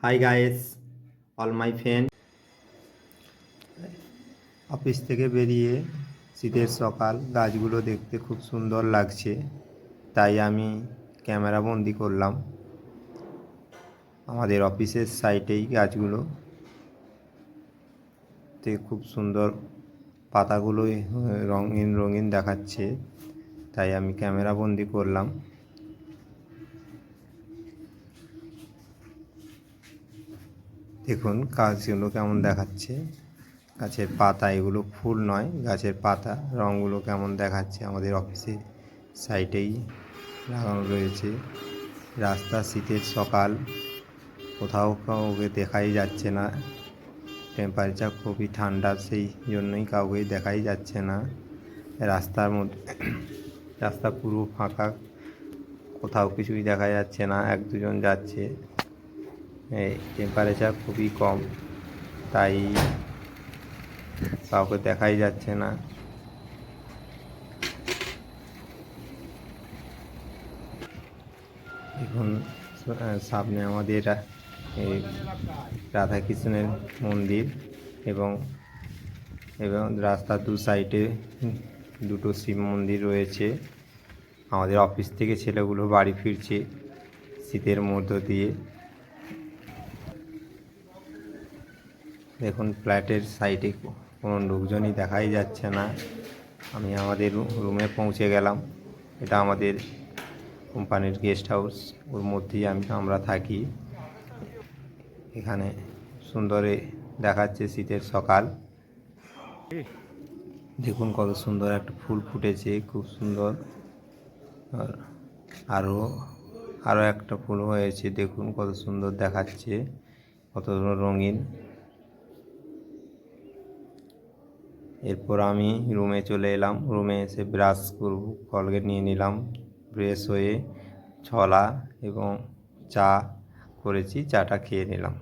Hi guys, all my friend. Office থেকে বেরিয়ে শীতের সকাল, গাছগুলো দেখতে খুব সুন্দর লাগছে, তাই আমি ক্যামেরা বন্দি করলাম। আমাদের অফিসের সাইটেই গাছগুলো তে খুব সুন্দর, পাতাগুলো রঙিন রঙিন দেখাচ্ছে, তাই আমি ক্যামেরা বন্দি করলাম। দেখুন গাছগুলো কেমন দেখাচ্ছে, গাছের পাতা, এগুলো ফুল নয়, গাছের পাতা, রঙগুলো কেমন দেখাচ্ছে। আমাদের অফিসের সাইটেই লাগানো রয়েছে। রাস্তা, শীতের সকাল, কোথাও কাউকে দেখাই যাচ্ছে না। টেম্পারেচার খুবই ঠান্ডা, সেই জন্যই কাউকে দেখাই যাচ্ছে না। রাস্তার মধ্যে রাস্তা পুরো ফাঁকা, কোথাও কিছুই দেখা যাচ্ছে না, এক দুজন যাচ্ছে। টেম্পারেচার খুবই কম, তাই কাউকে দেখাই যাচ্ছে না। এখন সামনে আমাদের রাধাকৃষ্ণের মন্দির এবং এবং রাস্তার দু সাইডে দুটো শিব মন্দির রয়েছে। আমাদের অফিস থেকে ছেলেগুলো বাড়ি ফিরছে শীতের মধ্য দিয়ে। দেখুন ফ্ল্যাটের সাইডে কোনো লোকজনই দেখাই যাচ্ছে না। আমি আমাদের রুমে পৌঁছে গেলাম। এটা আমাদের কোম্পানির গেস্ট হাউস, ওর মধ্যেই আমরা থাকি। এখানে সুন্দরে দেখাচ্ছে শীতের সকাল। দেখুন কত সুন্দর একটা ফুল ফুটেছে, খুব সুন্দর। আরও আরও একটা ফুল হয়েছে, দেখুন কত সুন্দর দেখাচ্ছে, কত রঙিন। এরপর আমি রুমে চলে এলাম। রুমে এসে ব্রাশ করব, কলগেট নিয়ে নিলাম। ফ্রেশ হয়ে ছোলা এবং চা করেছি, চাটা খেয়ে নিলাম।